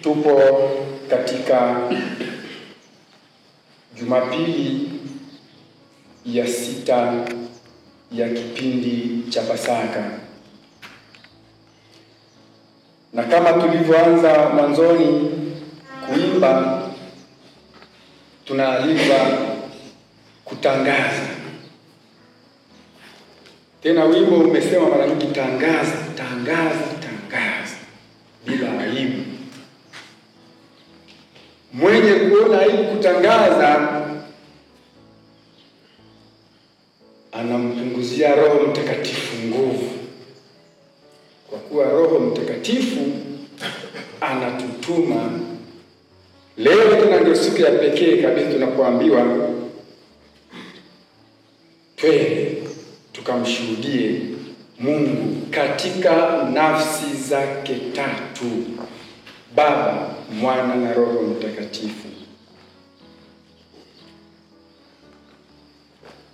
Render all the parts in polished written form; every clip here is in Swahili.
Tupo katika Jumapili ya 6 ya kipindi cha Pasaka. Na kama tulivyoanza mwanzoni kuimba, tunaalikwa kutangaza. Tena wimbo umesema mara nyingi tangaza, tangaza, tangaza bila aibu. Mwenye kuona aibu kutangaza anampunguzia Roho Mtakatifu nguvu, kwa kuwa Roho Mtakatifu anatutuma. Leo tena ndio siku ya pekee kabisa tunapoambiwa twende tukamshuhudie Mungu katika nafsi zake tatu: Baba, Mwana na Roho Mtakatifu.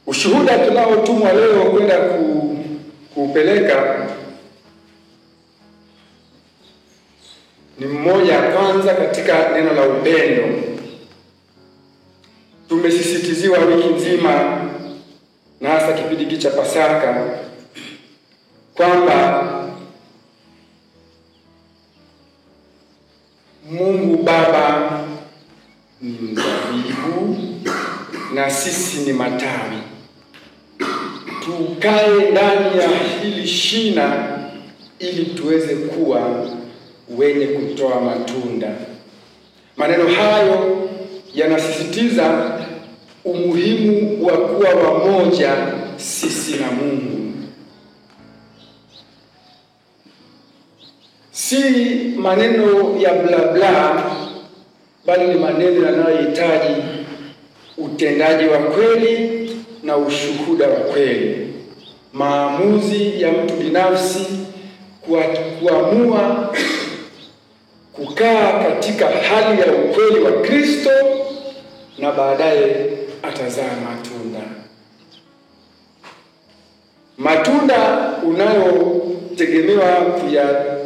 Ushuhuda tunaotumwa leo kwenda kuupeleka ni mmoja kwanza katika neno la upendo. Tumesisitiziwa wiki nzima na hasa kipindi hiki cha Pasaka kwamba Mungu Baba ni mzabibu na sisi ni matawi. Tukae ndani ya hili shina ili tuweze kuwa wenye kutoa matunda. Maneno hayo yanasisitiza umuhimu wa kuwa wamoja sisi na Mungu. Si maneno ya bla bla, bali ni maneno yanayohitaji utendaji wa kweli na ushuhuda wa kweli. Maamuzi ya mtu binafsi kuamua kukaa katika hali ya ukweli wa Kristo, na baadaye atazaa matunda. Matunda unayotegemewa kuyazaa,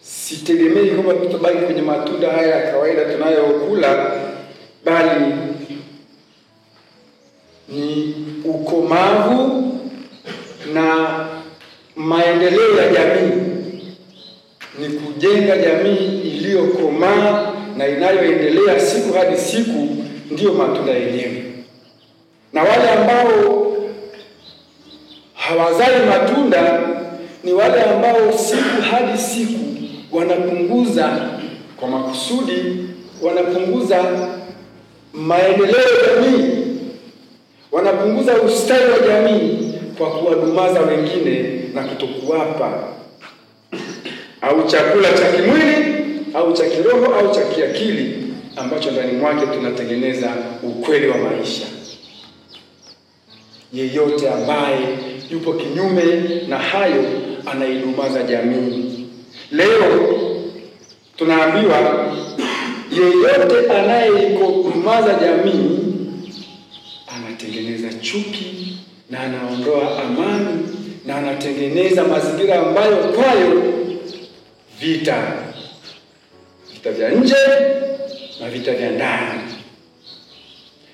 sitegemei kwamba tutabaki kwenye matunda haya ya kawaida tunayokula, bali ni ukomavu na maendeleo ya jamii. Ni kujenga jamii iliyokomaa na inayoendelea siku hadi siku, ndiyo matunda yenyewe. Na wale ambao hawazai matunda ni wale ambao siku hadi siku wanapunguza kwa makusudi, wanapunguza maendeleo ya jamii, wanapunguza ustawi wa jamii kwa kuwadumaza wengine na kutokuwapa au chakula cha kimwili au cha kiroho au cha kiakili ambacho ndani mwake tunatengeneza ukweli wa maisha. Yeyote ambaye yupo kinyume na hayo anaidumaza jamii. Leo tunaambiwa yeyote anayeikodumaza jamii anatengeneza chuki na anaondoa amani na anatengeneza mazingira ambayo kwayo vita vya nje na vita vya ndani.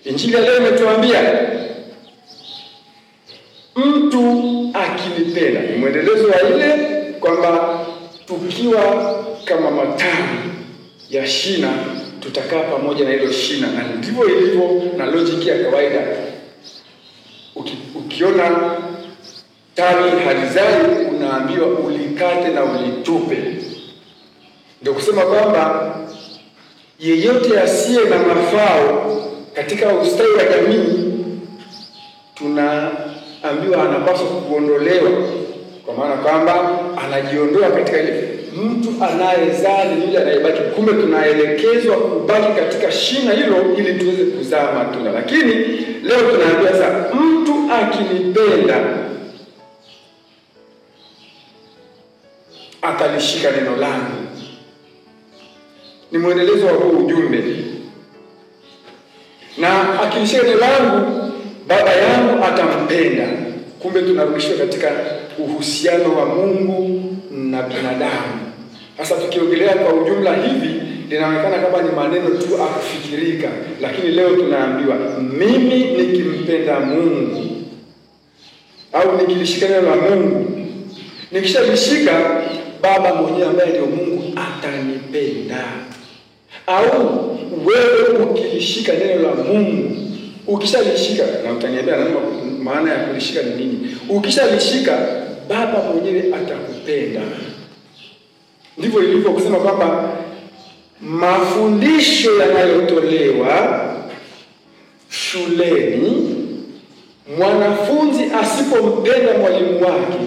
Injili leo imetuambia mtu akinipenda, ni mwendelezo wa ile kwamba tukiwa kama matawi ya shina tutakaa pamoja na hilo shina. Na ndivyo ilivyo na logic ya kawaida. Ukiona tawi halizai, unaambiwa ulikate na ulitupe. Ndio kusema kwamba yeyote asiye na mafao katika ustawi wa jamii tunaambiwa anapaswa kuondolewa, kwa maana kwamba anajiondoa katika ile. Mtu anayezaa ni yule anayebaki. Kumbe tunaelekezwa kubaki katika shina hilo ili tuweze kuzaa matunda. Lakini leo tunaambiwa sasa, mtu akinipenda atalishika neno langu. Ni mwendelezo wa huu ujumbe. Na akilishika neno langu, Baba yangu atampenda. Kumbe tunarudishwa katika uhusiano wa Mungu na binadamu. Sasa tukiongelea kwa ujumla hivi linaonekana kama ni maneno tu akufikirika, lakini leo tunaambiwa mimi nikimpenda Mungu au nikilishika neno la Mungu, nikishalishika, Baba mwenyewe ambaye ndio Mungu atanipenda. Au wewe ukilishika neno la Mungu, ukishalishika, na utaniambia maana ya kulishika ni nini? Ukishalishika, Baba mwenyewe atakupenda. Ndivyo ilivyo kusema kwamba mafundisho yanayotolewa shuleni, mwanafunzi asipompenda mwalimu wake,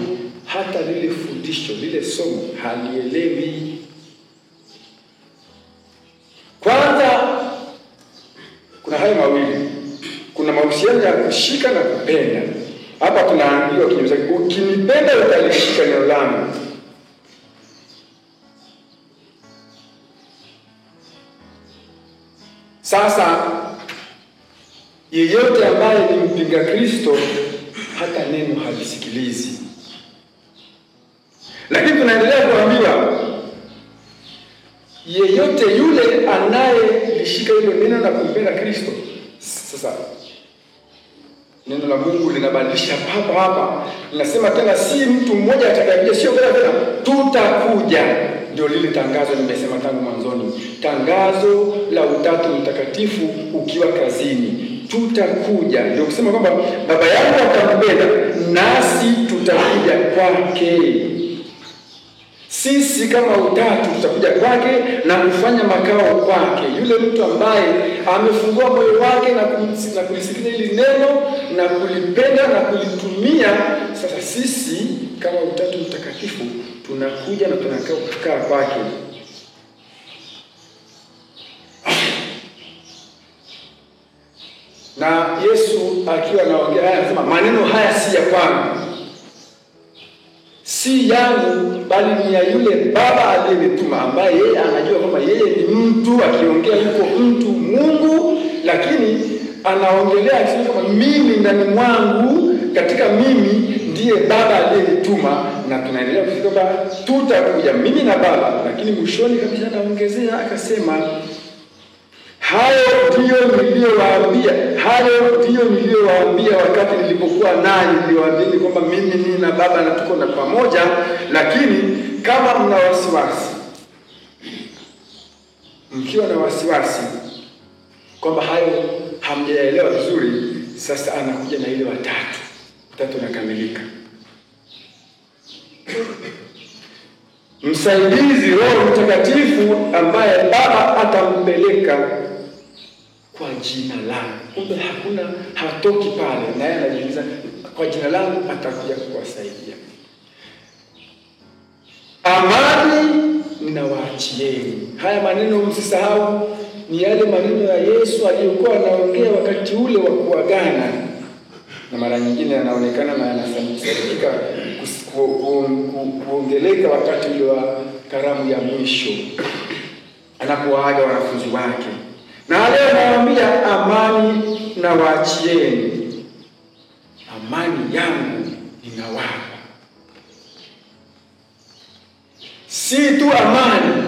hata lile fundisho, lile somo halielewi. Kwanza kuna hayo mawili. Kuna mahusiano ya kushika na kupenda. Hapa tunaambiwa ukinipenda utalishika neno langu. Sasa yeyote ambaye ni mpinga Kristo hata neno halisikilizi. Lakini tunaendelea kuambiwa yeyote yule anayelishika hilo neno na kumpenda Kristo. Sasa neno la Mungu linabadilisha hapa. Linasema tena si mtu mmoja atakayekuja, sio tena tutakuja. Ndio lile tangazo nimesema tangu mwanzoni. Tangazo la Utatu Mtakatifu ukiwa kazini. Tutakuja. Ndio kusema kwamba Baba yangu atampenda nasi tutakuja kwake. Sisi kama Utatu tutakuja kwake na kufanya makao kwake. Yule mtu ambaye amefungua moyo wake na kulisikia hili neno na kulipenda na kulitumia, sasa sisi kama Utatu Mtakatifu tunakuja na tunakaa kwake. Na Yesu akiwa anaongea anasema maneno haya si ya kwangu, si yangu, bali ni ya yule Baba aliyenituma, ambaye yeye anajua kwamba yeye ni mtu. Akiongea yuko mtu Mungu, lakini anaongelea akisema kama mimi ndani mwangu, katika mimi ndiye Baba aliyenituma, na tunaendelea kusema kwamba tutakuja mimi na Baba. Lakini mwishoni kabisa anaongezea akasema, hayo ndiyo niliyowaambia wakati nilipokuwa nanyi. Niliwaambia kwamba mimi na Baba na tuko na pamoja, lakini kama mna wasiwasi, mkiwa na wasiwasi kwamba hayo hamjaelewa vizuri, sasa anakuja na ile Utatu unakamilika. Msaidizi, Roho Mtakatifu, ambaye Baba atampeleka kwa jina langu. Kumbe hatoki pale, naye anajiuliza kwa jina langu atakuja kuwasaidia. Amani ninawaachieni. Haya maneno msisahau ni yale maneno ya Yesu aliyokuwa anaongea wakati ule wa kuagana. Na mara nyingine yanaonekana na yanasadikika kuongeleka wakati ule wa karamu ya mwisho anapoaga wanafunzi wake. Na leo anawaambia amani na waachieni, amani yangu ninawapa. Si tu amani,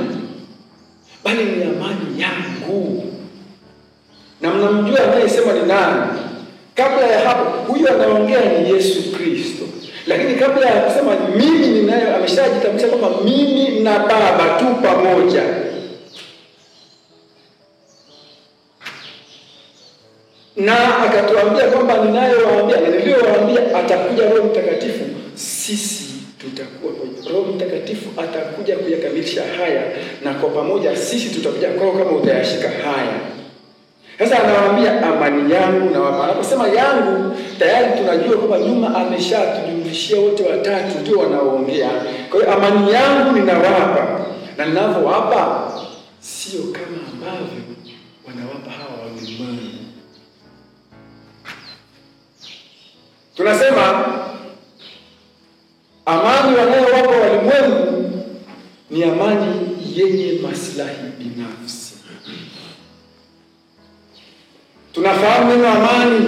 bali ni amani yangu. Na mnamjua anayesema ni nani? Kabla ya hapo, huyu anaongea ni Yesu Kristo. Lakini kabla ya kusema mimi ninayo, ameshajitambulisha kwamba mimi na Baba tu pamoja. Na akatuambia kwamba niliyowaambia atakuja Roho Mtakatifu, sisi tutakuwa kwa Roho Mtakatifu atakuja kuyakamilisha haya, na kwa pamoja sisi tutakuja kwao kama utayashika haya. Sasa anawaambia amani yangu na wapa. Anaposema yangu, tayari tunajua kwamba nyuma ameshatujumlishia wote watatu ndio wanaoongea. Kwa hiyo amani yangu ninawapa, na ninavyowapa sio kama ambavyo wanawapa hawa wa ulimwengu. Tunasema amani wanayowapa walimwengu ni amani yenye maslahi binafsi. Tunafahamu neno amani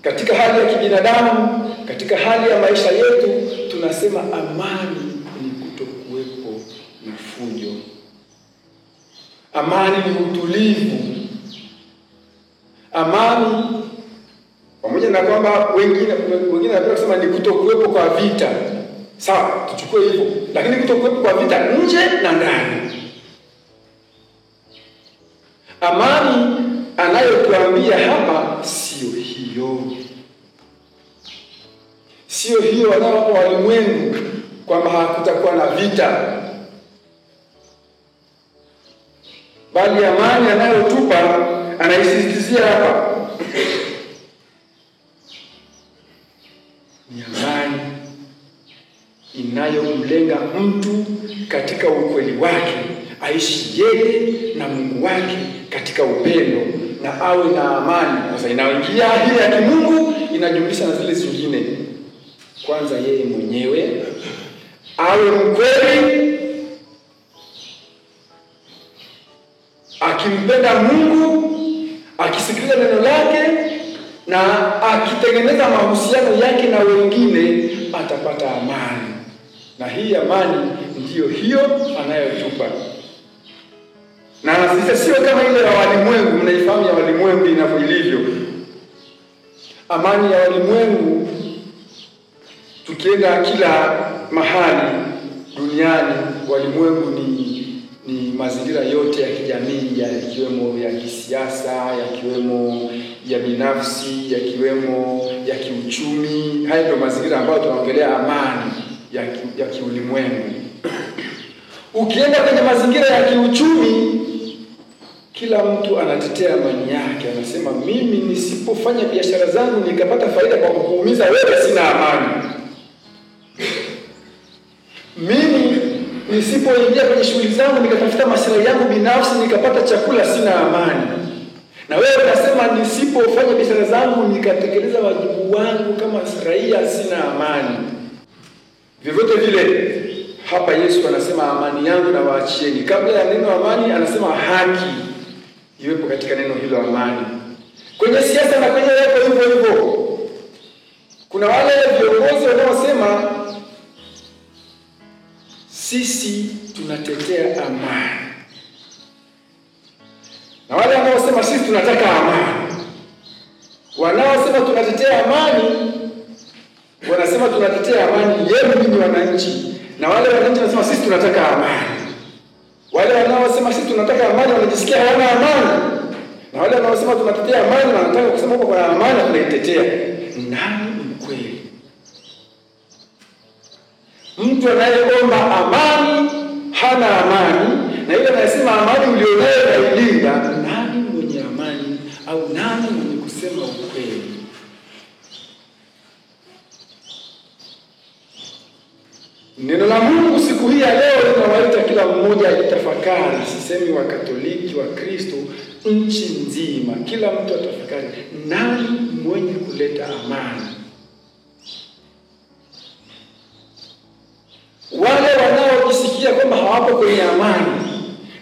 katika hali ya kibinadamu, katika hali ya maisha yetu. Tunasema amani ni kutokuwepo na fujo. Amani ni utulivu. Amani, pamoja na kwamba wengine wanapenda kusema ni kutokuwepo kwa vita. Sawa, tuchukue hivyo. Lakini kutokuwepo kwa vita nje na ndani. Amani anayotuambia hapa sio hiyo. Sio hiyo wanaopo walimwengu kwamba hakutakuwa na vita. Bali amani anayotupa anaisisitizia hapa ni amani inayomlenga mtu katika ukweli wake, aishi yeye na Mungu wake katika upendo na awe na amani. Sasa inaingia hili ya kimungu, inajumlisha na zile zingine. Kwanza yeye mwenyewe awe mkweli, akimpenda Mungu, akisikiliza neno lake na akitengeneza mahusiano yake na wengine, atapata amani. Na hii amani ndiyo hiyo anayotupa. Na sisi sio kama ile ya walimwengu, mnaifahamu ya walimwengu inavyoilivyo. Amani ya walimwengu, tukienda kila mahali duniani, walimwengu ni mazingira yote ya kijamii, yakiwemo ya kisiasa, yakiwemo ya binafsi, yakiwemo ya kiuchumi. Hayo ndio mazingira ambayo tunaongelea amani ya kiulimwengu. Ukienda kwenye mazingira ya kiuchumi, kila mtu anatetea amani yake. Anasema mimi nisipofanya biashara zangu nikapata faida kwa kukuumiza wewe, sina amani. Mimi nisipoingia kwenye shughuli zangu nikatafuta maslahi yangu binafsi nikapata chakula, sina amani. Na wewe unasema nisipofanya biashara zangu nikatekeleza wajibu wangu kama raia, sina amani. Vyovyote vile hapa Yesu anasema amani yangu na waachieni. Kabla ya neno amani anasema haki iwepo katika neno hilo amani. Kwenye siasa na kwenye yapo hivyo hivyo. Kuna wale viongozi wanaosema sisi tunatetea amani, na wale wanaosema sisi tunataka amani. Wanaosema tunatetea amani wanasema tunatetea amani yenu ninyi wananchi, na wale wananchi wanasema sisi tunataka amani. Wale wanaosema sisi tunataka amani wanajisikia hawana amani, na wale wanaosema tunatetea amani wanataka kusema kwa amani na tunaitetea. Nani mkweli? Mtu anayeomba amani hana amani, na yule anayesema amani ulionayo nailinda, nani mwenye amani au nani mwenye kusema ukweli? Neno la Mungu siku hii ya leo linawaita kila mmoja atafakari. Sisemi wa Katoliki, wa Kristo, nchi nzima, kila mtu atafakari nani mwenye kuleta amani. Wale wanaojisikia kwamba hawapo kwenye amani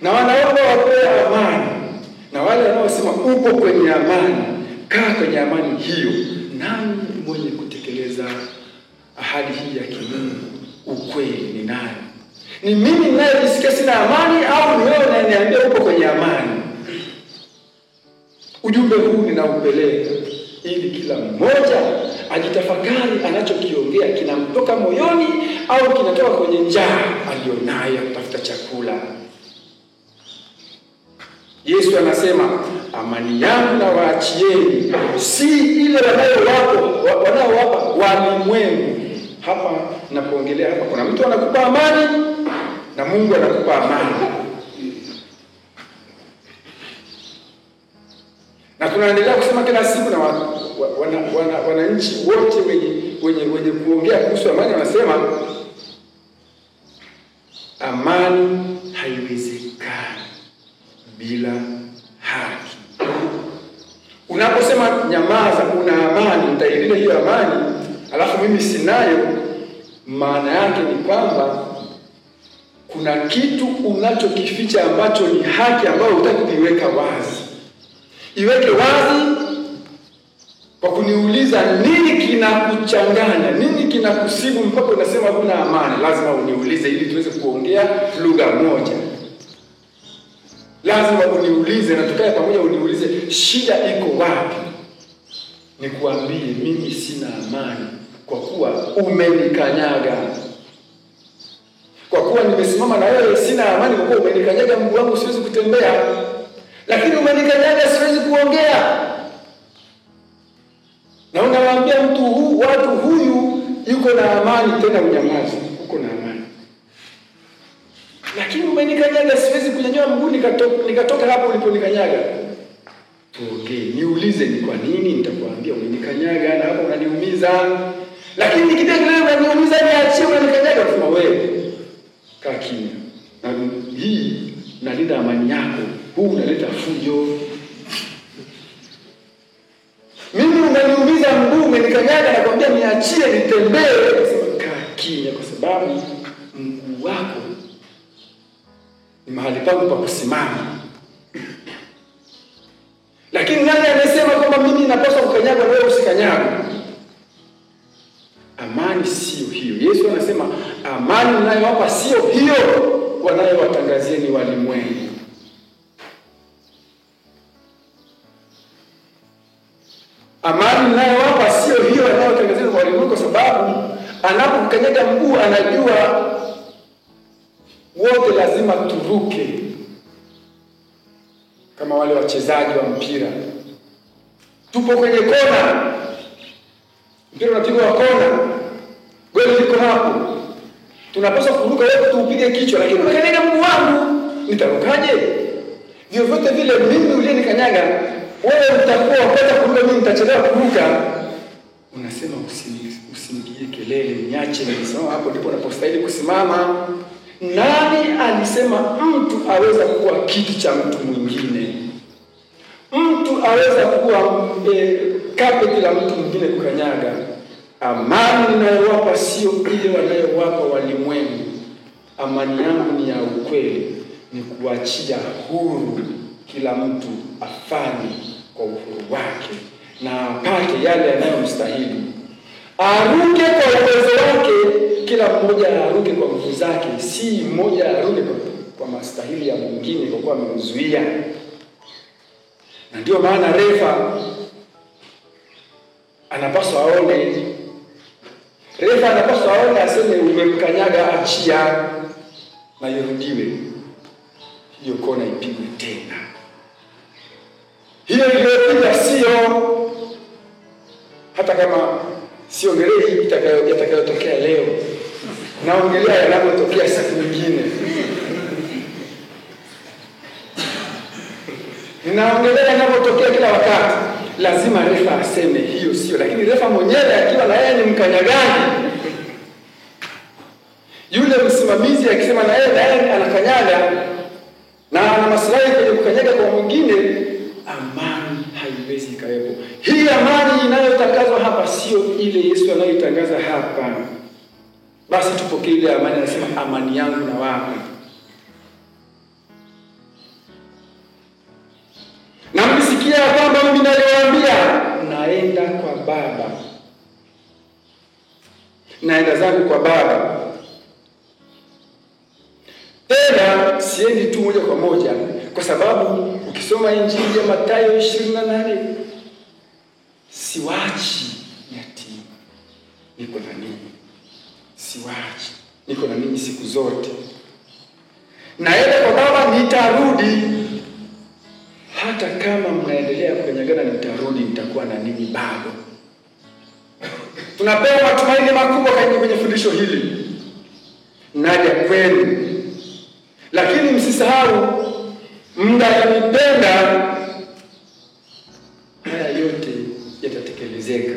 na wanaomba wapewe amani, na wale wanaosema upo kwenye amani, kaa kwenye amani hiyo, nani mwenye kutekeleza ahadi hii ya kimungu? Ukweli ni nani? Ni mimi ninayejisikia sina amani au ni wewe unaniambia upo kwenye amani? Ujumbe huu ninaupeleka ili kila mmoja ajitafakari anachokiongea kinamtoka moyoni au kinatoka kwenye njaa alionayo ya kutafuta chakula. Yesu anasema amani yangu na waachieni, si ile wanaowapa walimwengu. Hapa ninapoongelea hapa kuna mtu anakupa amani na Mungu anakupa amani. Na tunaendelea kusema kila siku na wananchi wote wenye kuongea kuhusu amani wanasema amani haiwezekani bila haki. Unaposema nyamaza, una amani, nitailinda hiyo amani, alafu mimi sinayo, maana yake ni kwamba kuna kitu unachokificha ambacho ni haki ambayo hutaki kuiweka wazi. Iweke wazi kwa kuniuliza nini kinakuchanganya, nini kinakusibu mpaka unasema huna amani. Lazima uniulize ili tuweze kuongea lugha moja. Lazima uniulize na tukae pamoja, uniulize shida iko wapi. Nikuambie mimi sina amani kwa kuwa umenikanyaga. Kwa kuwa nimesimama na wewe sina amani kwa kuwa umenikanyaga mguu wangu, siwezi kutembea. Lakini umenikanyaga siwezi kuongea. Na unawaambia watu huyu yuko na amani, tena unyamazi, uko na amani. Lakini umenikanyaga siwezi kunyanyua mguu nikatoka hapo uliponikanyaga. Tuongee, niulize ni kwa nini, nitakwambia umenikanyaga na hapo unaniumiza. Lakini nikipiga kelele unaniumiza, niachie unanikanyaga, unasema wewe kaa kimya. Na hii unalinda amani yako, huu unaleta fujo. Mimi unaniumiza mguu, umenikanyaga, nakwambia niachie nitembee, unasema kaa kimya, kwa sababu mguu wako ni mahali pangu pa kusimama. Lakini nani anasema kwamba mimi napaswa kukanyaga na wewe usikanyaga? Amani sio hiyo. Yesu anasema amani ninayowapa sio hiyo wanayowatangazieni walimwengu. Amani ninayowapa sio hiyo wanayotangazieni walimwengu, kwa sababu anapokanyaga mguu anajua wote lazima turuke. Kama wale wachezaji wa mpira, tupo kwenye kona, mpira unapigwa kona, goli liko hapo, tunapaswa kuruka, wewe tuupige kichwa. Lakini umekanyaga mguu wangu, nitarukaje? Vyovyote vile mimi uliyenikanyaga, wewe utakuwa wakati kuruka, mimi nitachelewa kuruka. Unasema usinigie kelele, niache nisimame hapo ndipo napostahili kusimama. Nani alisema mtu aweza kuwa kiti cha mtu mwingine? Mtu aweza kuwa kapeti la mtu mwingine kukanyaga. Amani ninayowapa sio ile wanayowapa walimwengu. Amani yangu ni ya ukweli, ni kuachia huru kila mtu afanye kwa uhuru wake na apate yale yanayomstahili. Aruke kwa uwezo wake, kila mmoja aruke kwa nguvu zake, si mmoja aruke kwa mastahili ya mwingine kwa kuwa amemzuia. Na ndio maana refa anapaswa aone, aseme umemkanyaga, achia na irudiwe. Hiyo kona ipigwe tena. Hiyo iliyopigwa sio, hata kama siongelee itakayotokea leo, naongelea yanayotokea siku nyingine. Ninaongelea yanayotokea kila wakati. Lazima refa aseme hiyo sio, lakini refa mwenyewe akiwa na yeye ni mkanyagaji, yule msimamizi akisema na yeye anakanyaga na ana maslahi kwenye kukanyaga kwa mwingine, amani haiwezi kawepo. Hii amani inayotangazwa hapa sio ile Yesu anayotangaza hapa. Basi tupokee ile amani. Anasema amani yangu na wapa. Na msikia kwamba mimi naliwaambia naenda kwa Baba. Naenda zangu kwa Baba. Tena siendi tu moja kwa moja, kwa sababu ukisoma Injili ya Mathayo 28, siwachi yatima, niko na ninyi. Siwachi, niko na ninyi siku zote. Naenda kwa Baba, nitarudi. Hata kama mnaendelea kunyang'ana, nitarudi, nitakuwa na ninyi bado. Tunapewa matumaini makubwa kwenye fundisho hili. Naja kwenu, lakini msisahau mnanipenda, haya yote yatatekelezeka.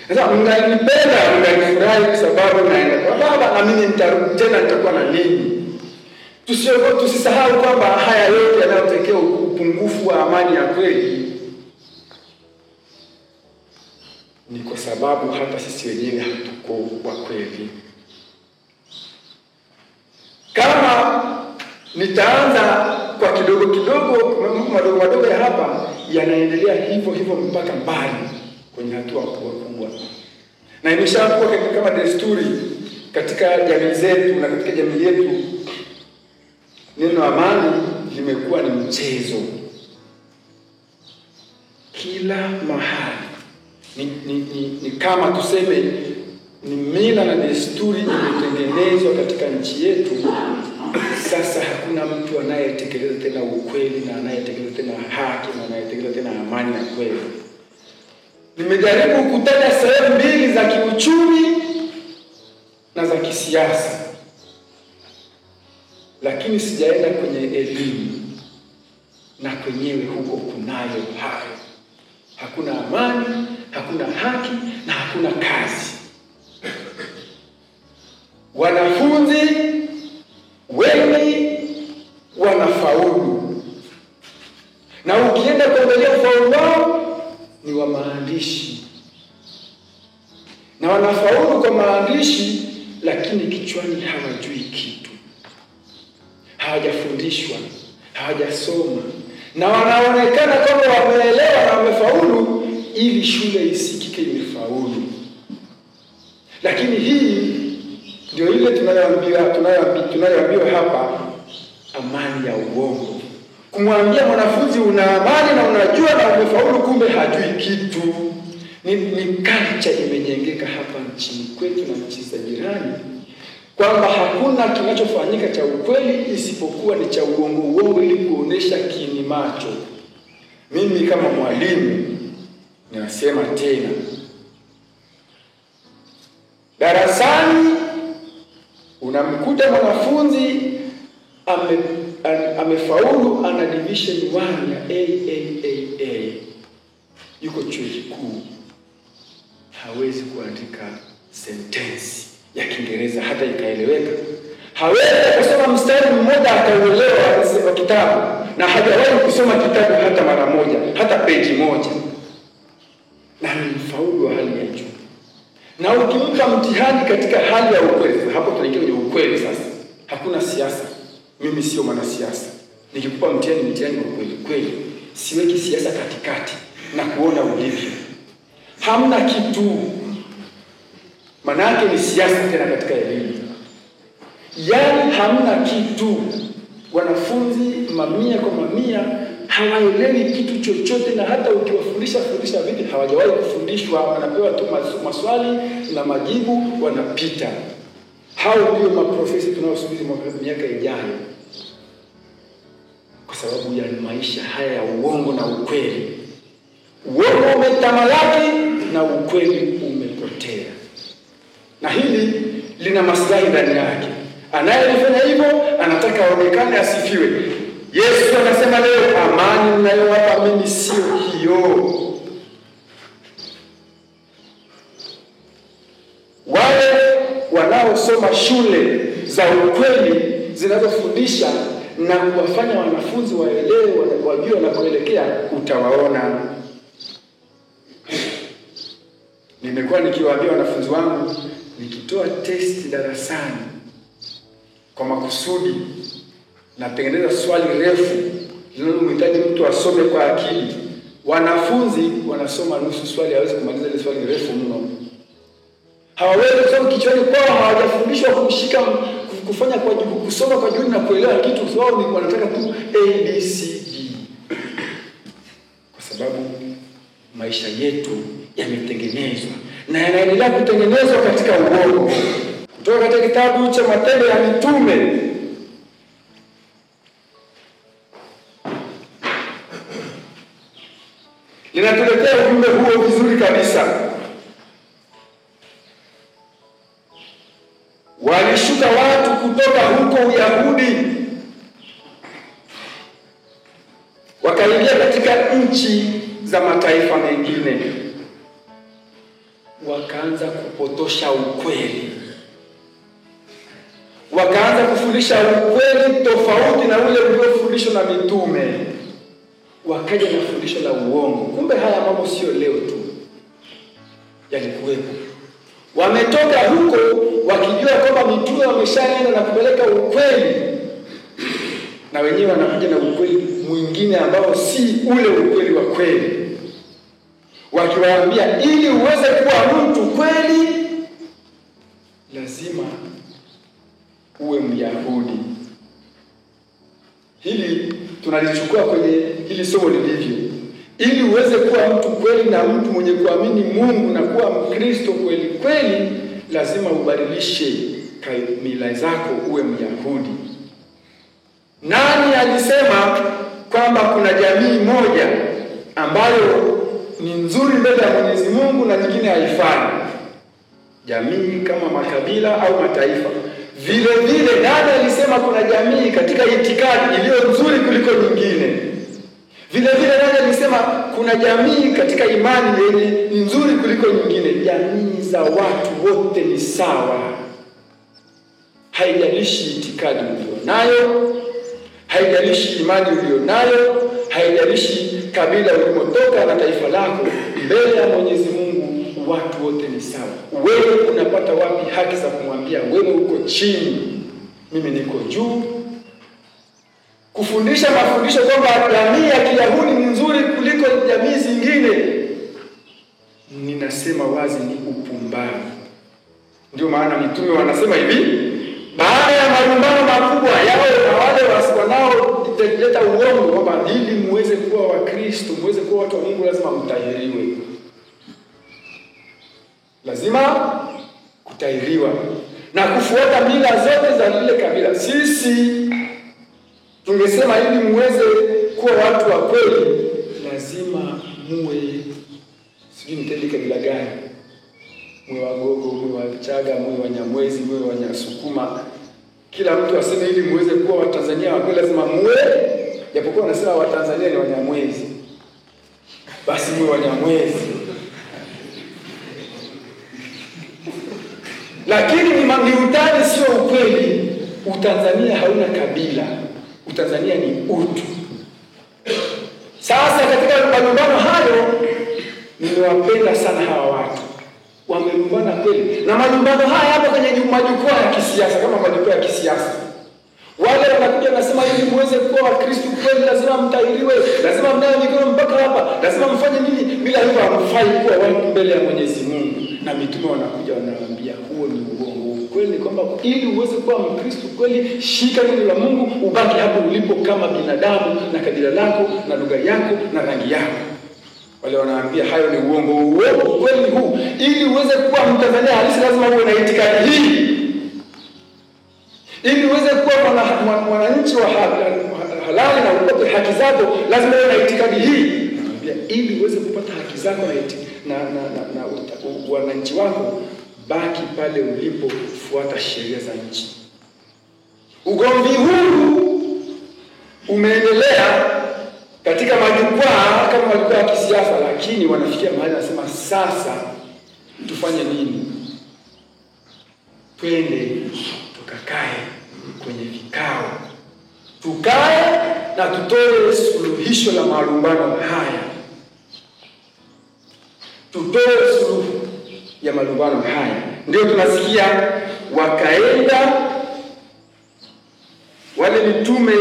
Sasa mnanipenda, mnanifurahi kwa sababu naenda kwa Baba, na mimi nitarudi tena, nitakuwa na ninyi. Tusisahau kwamba haya yote yanayotokea, upungufu wa amani ya kweli, ni kwa sababu hata sisi wenyewe hatuko wa kweli. Kama nitaanza kwa kidogo madogo ya hapa, yanaendelea hivyo mpaka mbali. kwenye hatua kubwa, na imeshakuwa kama desturi katika jamii zetu na katika jamii yetu. Neno amani limekuwa ni mchezo kila mahali. Ni kama tuseme ni mila na desturi imetengenezwa katika nchi yetu. Sasa hakuna mtu anayetekeleza tena ukweli na anayetekeleza tena haki na anayetekeleza tena amani na kweli. Nimejaribu kutaja sehemu mbili za kiuchumi na za kisiasa, lakini sijaenda kwenye elimu, na kwenyewe huko kunayo hayo. Hakuna amani, hakuna haki na hakuna kazi. Wanafunzi wengi wanafaulu, na ukienda kuangalia ufaulu wao ni wa maandishi, na wanafaulu kwa maandishi, lakini kichwani hawajui kitu, hawajafundishwa, hawajasoma, na wanaonekana kama wameelewa na wamefaulu ili shule isikike imefaulu. Lakini hii ndio ile tunayoambiwa hapa, amani ya uongo. Kumwambia mwanafunzi una amani na unajua na umefaulu, kumbe hajui kitu. Ni culture imejengeka hapa nchini kwetu na nchi za jirani, kwamba hakuna kinachofanyika cha ukweli isipokuwa ni cha uongo ili kuonesha kiini macho. Mimi kama mwalimu ninasema tena, darasani unamkuta mwanafunzi amefaulu, ana division 1 ya A. Yuko chuo kikuu, hawezi kuandika sentensi ya Kiingereza hata ikaeleweka. Hawezi kusoma mstari mmoja akauelewa wa kitabu, na hajawahi kusoma kitabu hata mara moja, hata peji moja, na ni mfaulu wa hali ya juu. Na ukimpa mtihani katika hali ya ukweli, hapo tunaingia kwenye ukweli sasa. Hakuna siasa. Mimi sio mwanasiasa. Nikikupa mtihani wa kweli, siweki siasa katikati na kuona ulivyo. Hamna kitu. Maana yake ni siasa tena katika elimu. Yaani hamna kitu. Wanafunzi mamia kwa mamia hawaelewi kitu chochote, na hata ukiwafundisha vipi hawajawahi kufundishwa. Wanapewa tu maswali na majibu, wanapita. Hao ndio maprofesa tunaosubiri miaka ijayo, kwa sababu ya maisha haya ya uongo na ukweli. Uongo umetamalaki na ukweli umepotea, na hili lina maslahi ndani yake. Anayefanya hivyo anataka aonekane, asifiwe. Yesu anasema leo, amani ninayowapa mimi sio hiyo. Wale wanaosoma shule za ukweli zinazofundisha na kuwafanya wanafunzi waelewe, wajue wanakoelekea, utawaona. Nimekuwa nikiwaambia wanafunzi wangu, nikitoa testi darasani kwa makusudi, natengeneza swali refu linalomhitaji mtu asome kwa akili. Wanafunzi wanasoma nusu swali, hawezi kumaliza ile swali refu mno. Hawawezi kusoma kichwani kwao, hawajafundishwa kushika, kufanya kwa juhudi, kusoma kwa juhudi na kuelewa kitu. Wao ni wanataka tu ABCD. Kwa sababu maisha yetu yametengenezwa na yanaendelea kutengenezwa katika uongo. Kutoka katika kitabu cha Matendo ya Mitume, linatuletea ujumbe huo vizuri kabisa. Walishuka watu kutoka huko Uyahudi, wakaingia katika nchi za mataifa mengine, wakaanza kupotosha ukweli, wakaanza kufundisha ukweli tofauti na ule uliofundishwa na mitume. Wakaja na fundisho la uongo. Kumbe haya mambo sio leo tu, yalikuwepo. Wametoka huko wakijua kwamba mitume wameshaenda na kupeleka ukweli, na wenyewe wanakuja na ukweli mwingine ambao si ule ukweli wa kweli. wakiwaambia ili uweze kuwa mtu kweli lazima uwe Myahudi. Hili tunalichukua kwenye hili somo lilivyo. Ili uweze kuwa mtu kweli na mtu mwenye kuamini Mungu na kuwa Mkristo kweli kweli, lazima ubadilishe mila zako uwe Myahudi. Nani alisema kwamba kuna jamii moja ambayo ni nzuri mbele ya Mwenyezi Mungu na nyingine haifai? Jamii kama makabila au mataifa. Vile vile nani alisema kuna jamii katika itikadi iliyo nzuri kuliko nyingine? Vile vile nani alisema kuna jamii katika imani yenye ni nzuri kuliko nyingine? Jamii za watu wote ni sawa. Haijalishi itikadi ulionayo, haijalishi imani ulionayo, haijalishi kabila ulimotoka na taifa lako, mbele ya Mwenyezi Mungu watu wote ni sawa. Wewe unapata wapi haki za kumwambia wewe uko chini, mimi niko juu? Kufundisha mafundisho kwamba jamii ya Kiyahudi ni nzuri kuliko jamii zingine, ninasema wazi ni upumbavu. Ndio maana mitume wanasema hivi, baada ya malumbano makubwa yao na wale wanaoleta uongo kwamba ili muweze kuwa Wakristo, muweze kuwa watu wa Mungu, lazima mtahiriwe. Lazima kutahiriwa na kufuata mila zote za lile kabila. Sisi tungesema ili muweze kuwa watu wa kweli, lazima muwe sijui nitende kabila gani, muwe Wagogo, muwe Wachaga, muwe Wanyamwezi, muwe Wanyasukuma. Kila mtu aseme ili muweze kuwa Watanzania wa kweli lazima muwe, japokuwa anasema Watanzania ni Wanyamwezi, basi muwe Wanyamwezi. Lakini ni utani, sio ukweli. Utanzania hauna kabila. Utanzania ni utu. Sasa katika malumbano hayo, nimewapenda sana hawa watu. Wamelumbana kweli. Na malumbano haya hapo kwenye majukwaa ya kisiasa, kama majukwaa ya kisiasa. Wale wanakuja nasema ili muweze kuwa Wakristo kweli lazima mtahiriwe, lazima mnayo mikono mpaka hapa, lazima mfanye nini, bila hivyo hamfai kuwa watu mbele ya Mwenyezi Mungu. Na mitume wanakuja wanawaambia huo ni uongo. Kweli ni kwamba ili uweze kuwa Mkristo kweli, shika neno la Mungu, ubaki hapo ulipo kama binadamu na kabila lako na lugha yako na rangi yako. Wale wanaambia hayo ni uongo. Uongo kweli huu, ili uweze kuwa Mtanzania halisi lazima uwe na itikadi hii. Ili uweze kuwa mwananchi wa halali na upate haki zako lazima uwe na itikadi hii. Anambia ili uweze kupata haki zako na wananchi wako, baki pale ulipo, fuata sheria za nchi. Ugomvi huu umeendelea katika majukwaa kama majukwaa ya kisiasa, lakini wanafikia mahali nasema sasa tufanye nini? Twende tukakae kwenye vikao, tukae na tutoe suluhisho la malumbano haya, tutoe suluhu ya malumbano haya. Ndio tunasikia wakaenda wale mitume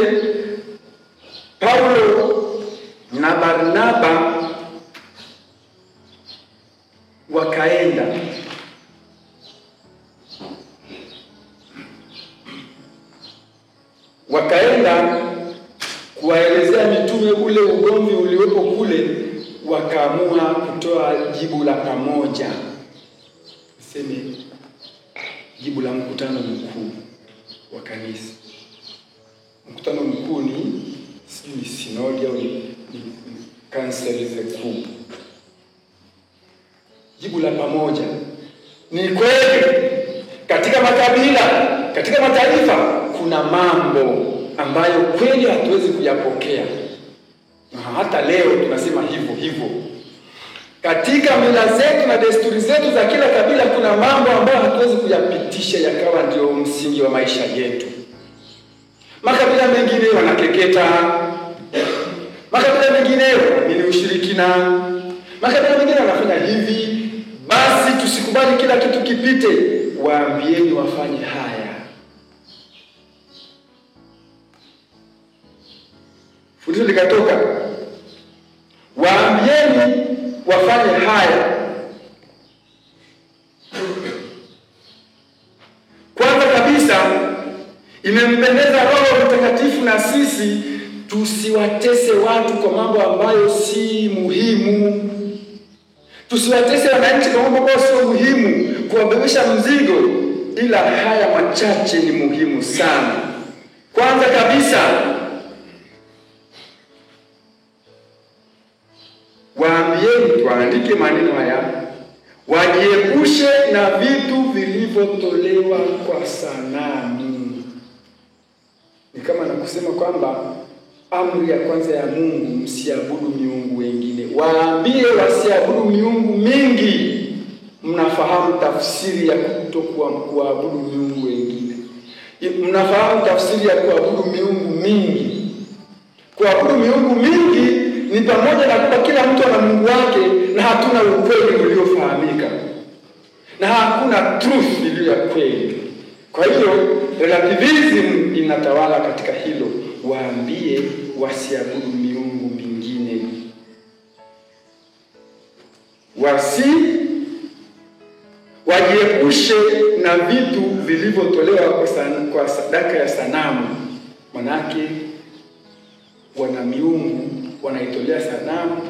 Paulo na Barnaba, wakaenda kuwaelezea mitume ule ugomvi uliopo kule, wakaamua kutoa jibu la pamoja. Sema jibu la mkutano mkuu wa kanisa. Mkutano mkuu ni sinodi au ni council kuu. Jibu la pamoja ni kweli katika makabila, katika mataifa kuna mambo ambayo kweli hatuwezi kuyapokea. Na hata leo tunasema hivyo. Katika mila zetu na desturi zetu za kila kabila kuna mambo ambayo hatuwezi kuyapitisha yakawa ndio msingi wa maisha yetu. Makabila mengine wanakeketa, makabila mengine wanaamini ushirikina, makabila mengine wanafanya hivi. Basi tusikubali kila kitu kipite, waambieni wafanye haya. Fundisho likatoka, waambieni wafanye wafanye haya. Kwanza kabisa, imempendeza Roho Mtakatifu na sisi tusiwatese watu kwa mambo ambayo si muhimu. Tusiwatese wananchi kwa mambo ambayo sio muhimu, kuwabebesha mzigo, ila haya machache ni muhimu sana. Kwanza kabisa, waambieni, tuandike maneno haya, wajiepushe na vitu vilivyotolewa kwa sanamu. Ni kama nakusema kwamba amri ya kwanza ya Mungu, msiabudu miungu wengine. Waambie wasiabudu miungu mingi. Mnafahamu tafsiri ya kuabudu miungu wengine. Mnafahamu tafsiri ya kuabudu miungu mingi. Kuabudu miungu mingi ni pamoja na kwamba kila mtu ana mungu wake na hatuna ukweli uliofahamika, na hakuna truth iliyo ya kweli. Kwa hiyo relativism inatawala katika hilo. Waambie wasiabudu miungu mingine, wajiepushe na vitu vilivyotolewa kwa sadaka ya sanamu. Manake wana miungu wanaitolea sanamu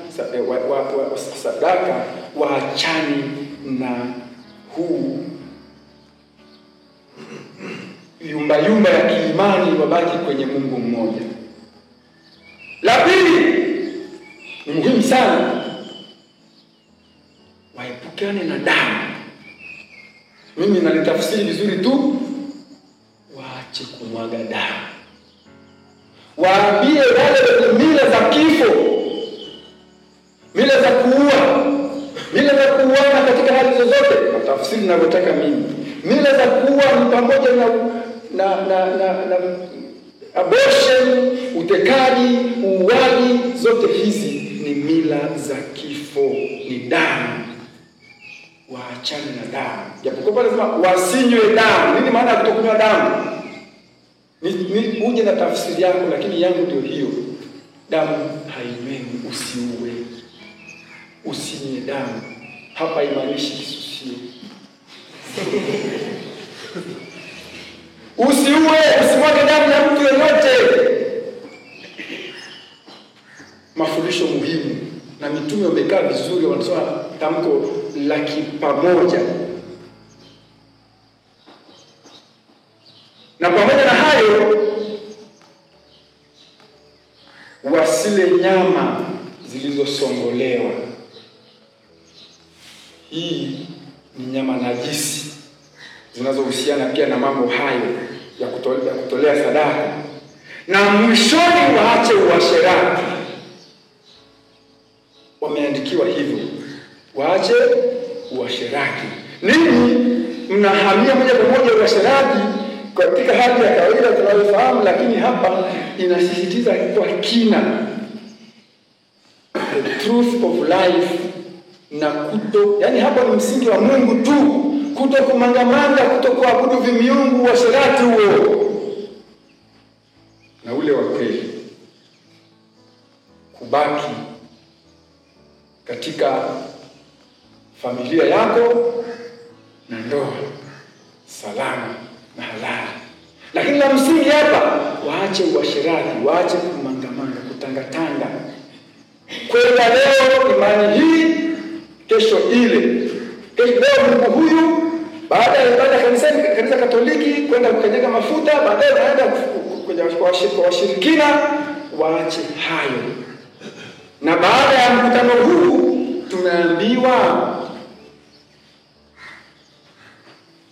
sadaka, waachani na huu yumba ya kiimani, wabaki kwenye Mungu mmoja. La pili ni muhimu sana, waepukane na damu. Mimi nalitafsiri vizuri tu, waache kumwaga damu. Waambie wale wenye mila za kifo, mila za kuua, mila za kuuana katika hali zozote, na tafsiri ninavyotaka mimi. Mila za kuua ni pamoja na abortion, utekaji, uuaji, zote hizi ni mila za kifo, ni damu. Waachane na damu. Japokuwa pale sema wasinywe damu. Nini maana ya kutokunywa damu? Ni uje na tafsiri yako, lakini yangu ndio hiyo. Damu hainywewi, usiue. Usinywe damu. Hapa imaanishi kisusie. Usiue, usimwage damu ya mtu yeyote. Mafundisho muhimu, na mitume wamekaa vizuri, wanasema tamko la pamoja. Na pamoja na hayo, wasile nyama zilizosongolewa. Hii ni nyama najisi zinazohusiana pia na mambo hayo ya kutolea sadaka. Na mwishoni waache uasherati. Wameandikiwa hivyo, waache uasherati. Nini? Mnahamia moja kwa moja uasherati katika hali ya kawaida tunayofahamu, lakini hapa inasisitiza kwa kina the truth of life, na yani hapa ni msingi wa Mungu tu, kuto kumangamanga, kuto kuabudu vimiungu, uasherati huo. Na ule wa kweli, kubaki katika familia yako na ndoa salama na halali. Lakini la msingi hapa, waache uasherati, waache kumangamanga, kutangatanga. Kwenda leo imani hii, kesho ile. Leo Mungu huyu, baada ya ibada kanisa Katoliki, kwenda kukanyaga mafuta, baadaye naenda kwa washirikina. Waache hayo. Na baada ya mkutano huu tunaambiwa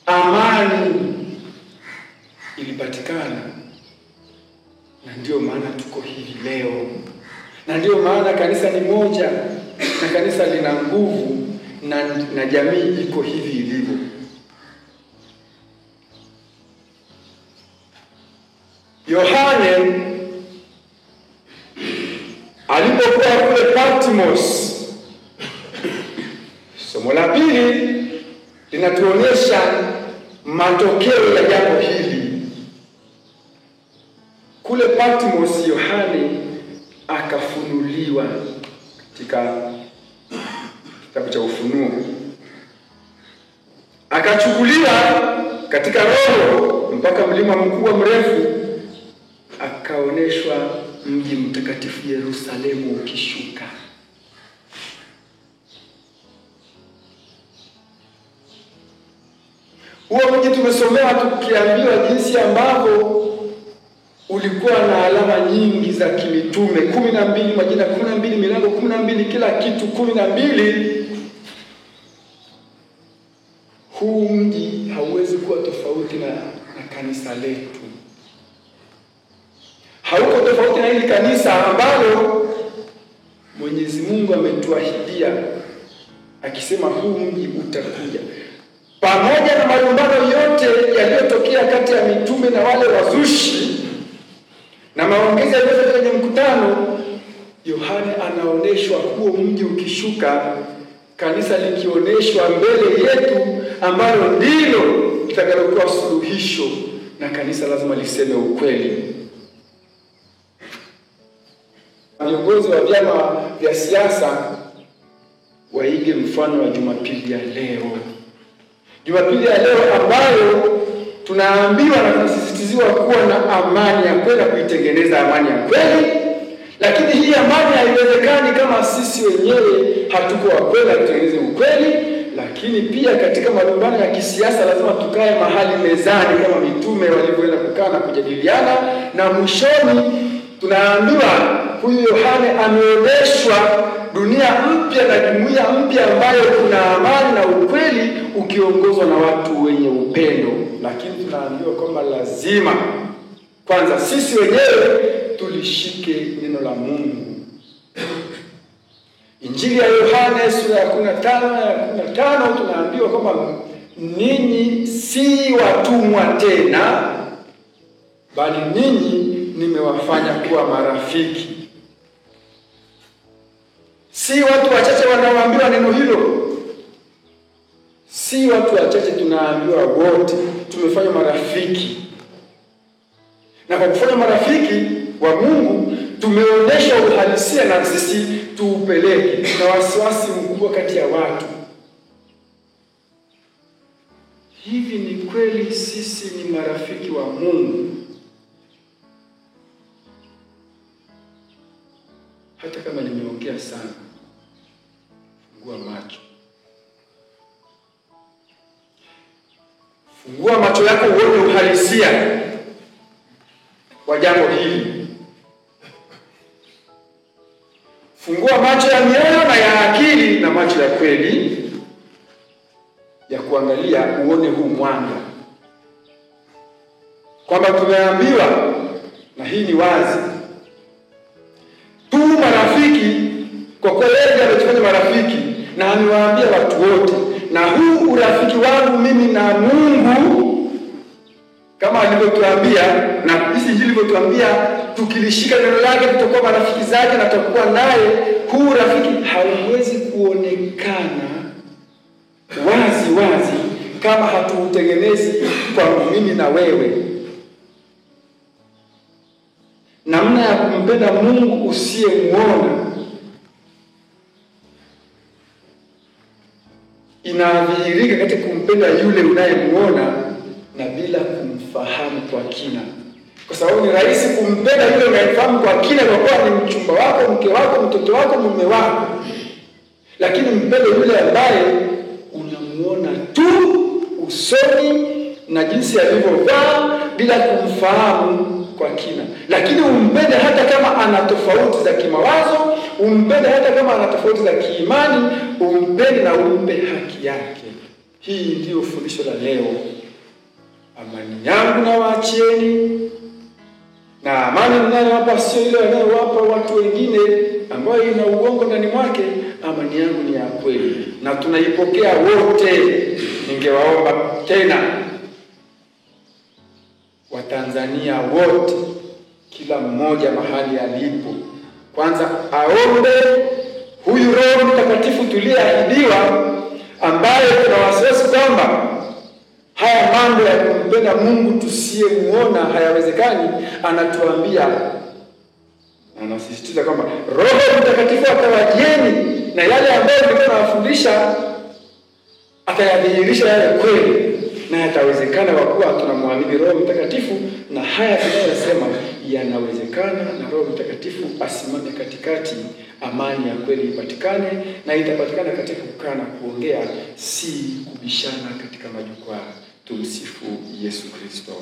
amani ilipatikana, na ndio maana tuko hivi leo, na ndio maana kanisa ni moja, na kanisa lina nguvu, na jamii iko hivi ilivyo. Yohane alipokuwa kule Patmos, somo la pili linatuonyesha matokeo ya jambo hili. Kule Patmos Yohane akafunuliwa katika kitabu cha Ufunuo. Akachukuliwa katika roho mpaka mlima mkubwa mrefu, akaoneshwa mji mtakatifu Yerusalemu ukishuka. Huo mji tumesomewa tukiambiwa jinsi ambavyo ulikuwa na alama nyingi za kimitume, 12 majina 12, milango 12, kila kitu 12. Huu mji hauwezi kuwa tofauti na kanisa letu. Hauko tofauti na hili kanisa ambalo Mwenyezi Mungu ametuahidia akisema huu mji utakuja. Pamoja na malumbano yote yaliyotokea kati ya mitume na wale wazushi na maongezi yaliyotokea kwenye mkutano, Yohana anaoneshwa huo mji ukishuka, kanisa likioneshwa mbele yetu, ambalo ndilo litakalokuwa suluhisho, na kanisa lazima liseme ukweli. Viongozi wa vyama vya siasa waige mfano wa Jumapili ya leo. Jumapili ya leo ambayo tunaambiwa na tunasisitiziwa kuwa na amani ya kweli, kuitengeneza amani ya kweli. Lakini hii amani haiwezekani kama sisi wenyewe hatuko wa kweli kutengeneza ukweli. Lakini pia katika malumbano ya kisiasa lazima tukae mahali mezani kama mitume walivyoenda kukaa na kujadiliana. Na mwishoni tunaambiwa huyu Yohana ameonyeshwa dunia mpya na jumuiya mpya ambayo kuna amani na ukweli ukiongozwa na watu wenye upendo. Lakini tunaambiwa kwamba lazima kwanza sisi wenyewe tulishike neno la Mungu. Injili ya Yohana sura ya 15 tunaambiwa kwamba ninyi si watumwa tena, bali ninyi nimewafanya kuwa marafiki. Si watu wachache wanaoambiwa neno hilo. Si watu wachache, tunaambiwa wote tumefanya marafiki. Na kwa kufanya marafiki wa Mungu tumeonyesha uhalisia na sisi tuupeleke. Na wasiwasi mkubwa kati ya watu. Hivi ni kweli sisi ni marafiki wa Mungu? Hata kama nimeongea sana, fungua macho. Fungua macho yako uone uhalisia wa jambo hili. Fungua macho ya mioyo na ya akili na macho ya kweli ya kuangalia, uone huu mwanga. Kwamba tumeambiwa, na hii ni wazi, tu marafiki kwa kweli ametufanya marafiki, na amewaambia watu wote, na huu urafiki wangu mimi na Mungu kama alivyotuambia, na hizi Injili ilivyotuambia, tukilishika neno lake tutakuwa marafiki zake na tutakuwa naye. Huu urafiki hauwezi kuonekana wazi kama hatuutengenezi kwa mimi na wewe. Namna ya kumpenda Mungu usiyemuona inadhihirika katika kumpenda yule unayemuona na bila kumfahamu kwa kina. Kwa sababu ni rahisi kumpenda yule unayefahamu kwa kina kwa kuwa ni mchumba wako, mke wako, mtoto wako, mume wako. Lakini mpende yule ambaye unamuona tu usoni na jinsi alivyovaa bila kumfahamu kwa kina. Lakini umpende hata kama ana tofauti za kimawazo, umpende hata kama ana tofauti za kiimani, umpende na umpe haki yake. Hii ndiyo fundisho la leo. Amani yangu na waachieni, na amani ninayowapa sio ile wanayowapa watu wengine ambayo ina uongo ndani mwake. Amani yangu ni ya kweli na tunaipokea wote. Ningewaomba tena Watanzania wote, kila mmoja mahali alipo, kwanza aombe huyu Roho Mtakatifu tuliyeahidiwa, ambaye tuna wasiwasi kwamba haya mambo ya kumpenda Mungu tusiyemuona hayawezekani. Anatuambia, anasisitiza kwamba Roho Mtakatifu atawajieni na yale ambayo nilikuwa nawafundisha atayadhihirisha yale kweli, na yatawezekana kwa kuwa tunamwamini Roho Mtakatifu, na haya tunayosema yanawezekana, na Roho Mtakatifu asimame katikati, amani ya kweli ipatikane, na itapatikana katika kukaa na kuongea, si kubishana katika majukwaa. Tumsifu Yesu Kristo.